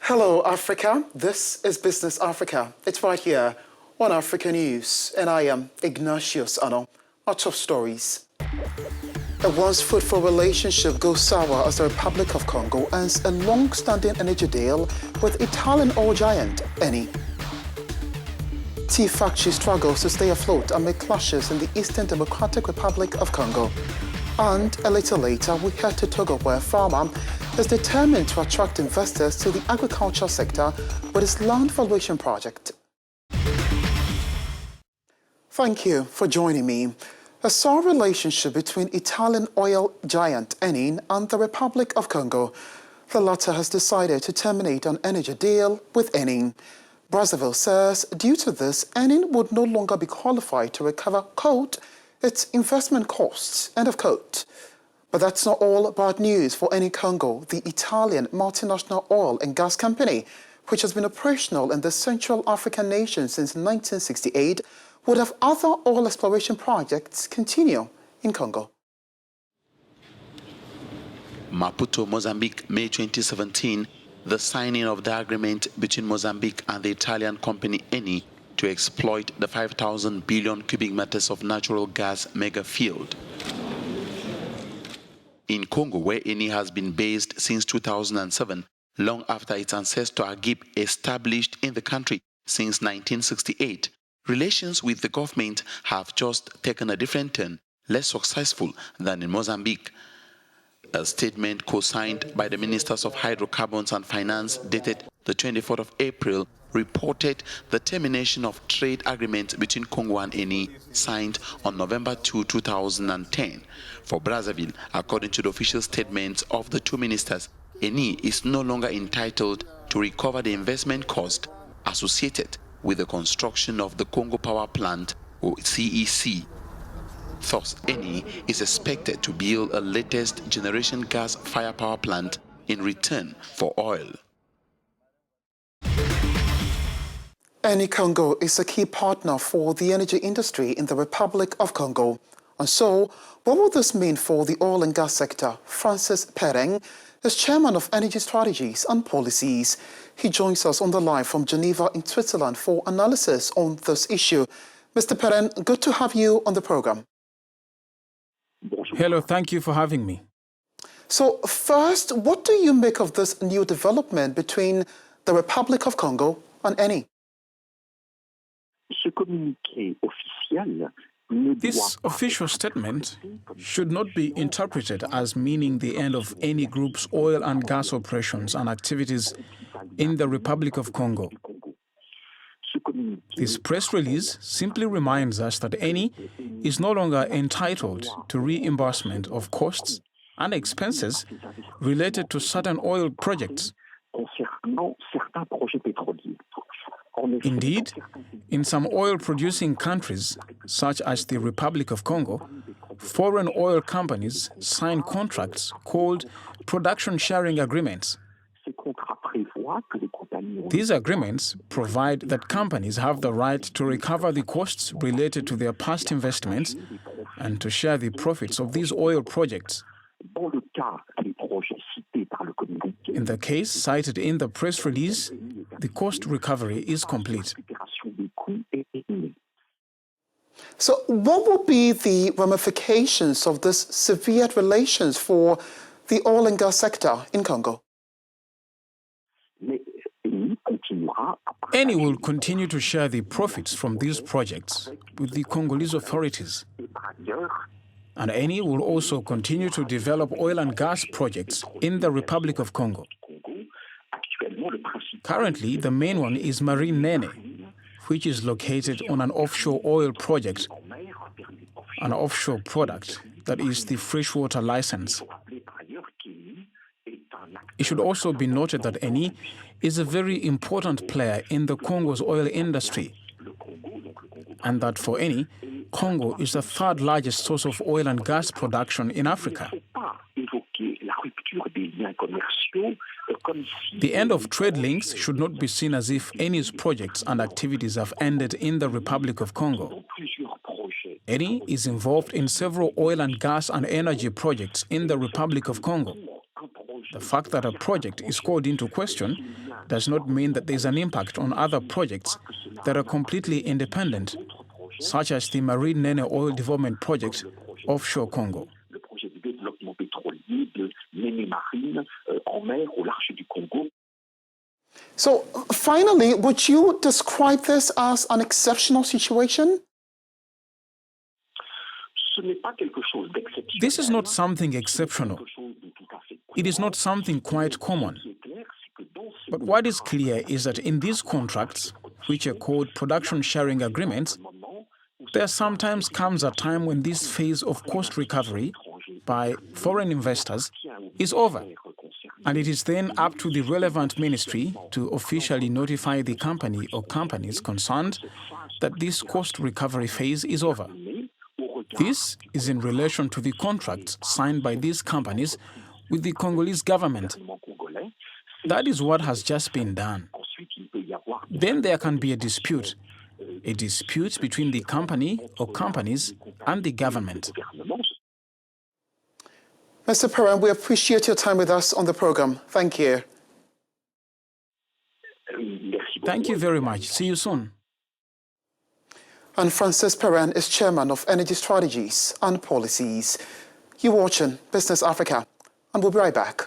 Hello, Africa. This is Business Africa. It's right here on Africanews, and I am Ignatius Ano. Our top stories. A once fruitful relationship goes sour as the Republic of Congo ends a long-standing energy deal with Italian oil giant Eni. Tea factory struggles to stay afloat amid clashes in the Eastern Democratic Republic of Congo. And a little later, we head to Togo, where a farmer is determined to attract investors to the agricultural sector with his land valuation project. Thank you for joining me. A sour relationship between Italian oil giant Eni and the Republic of Congo. The latter has decided to terminate an energy deal with Eni. Brazzaville says due to this, Eni would no longer be qualified to recover, quote, its investment costs, end of quote. But that's not all bad news for Eni Congo, the Italian multinational oil and gas company, which has been operational in the Central African nation since 1968, would have other oil exploration projects continue in Congo. Maputo, Mozambique, May 2017, the signing of the agreement between Mozambique and the Italian company Eni to exploit the 5,000 billion cubic meters of natural gas mega field. In Congo, where Eni has been based since 2007, long after its ancestor Agip established in the country since 1968, relations with the government have just taken a different turn, less successful than in Mozambique. A statement co-signed by the Ministers of Hydrocarbons and Finance dated the 24th of April reported the termination of trade agreement between Congo and Eni signed on November 2, 2010. For Brazzaville, according to the official statements of the two ministers, Eni is no longer entitled to recover the investment cost associated with the construction of the Congo Power Plant, or CEC. Thus, Eni is expected to build a latest generation gas fire power plant in return for oil. Eni Congo is a key partner for the energy industry in the Republic of Congo. And so, what will this mean for the oil and gas sector? Francis Pereng is chairman of Energy Strategies and Policies. He joins us on the line from Geneva in Switzerland for analysis on this issue. Mr. Pereng, good to have you on the program. Hello, thank you for having me. So first, what do you make of this new development between the Republic of Congo and Eni? This official statement should not be interpreted as meaning the end of Eni Group's oil and gas operations and activities in the Republic of Congo. This press release simply reminds us that Eni is no longer entitled to reimbursement of costs and expenses related to certain oil projects. Indeed, in some oil-producing countries, such as the Republic of Congo, foreign oil companies sign contracts called production sharing agreements. These agreements provide that companies have the right to recover the costs related to their past investments and to share the profits of these oil projects. In the case cited in the press release, the cost recovery is complete. So what will be the ramifications of this severed relations for the oil and gas sector in Congo? Eni will continue to share the profits from these projects with the Congolese authorities. And Eni will also continue to develop oil and gas projects in the Republic of Congo. Currently, the main one is Marine Nene, which is located on an offshore oil project, an offshore product that is the freshwater license. It should also be noted that Eni is a very important player in the Congo's oil industry, and that for Eni, Congo is the third largest source of oil and gas production in Africa. The end of trade links should not be seen as if Eni's projects and activities have ended in the Republic of Congo. Eni is involved in several oil and gas and energy projects in the Republic of Congo. The fact that a project is called into question does not mean that there is an impact on other projects that are completely independent, such as the Marine Nene Oil Development Project offshore Congo. So, finally, would you describe this as an exceptional situation? This is not something exceptional. It is not something quite common. But what is clear is that in these contracts, which are called production sharing agreements, there sometimes comes a time when this phase of cost recovery by foreign investors is over. And it is then up to the relevant ministry to officially notify the company or companies concerned that this cost recovery phase is over. This is in relation to the contracts signed by these companies with the Congolese government. That is what has just been done. Then there can be a dispute between the company or companies and the government. Mr. Perrin, we appreciate your time with us on the program. Thank you. Thank you very much. See you soon. And Francis Perrin is chairman of Energy Strategies and Policies. You're watching Business Africa, and we'll be right back.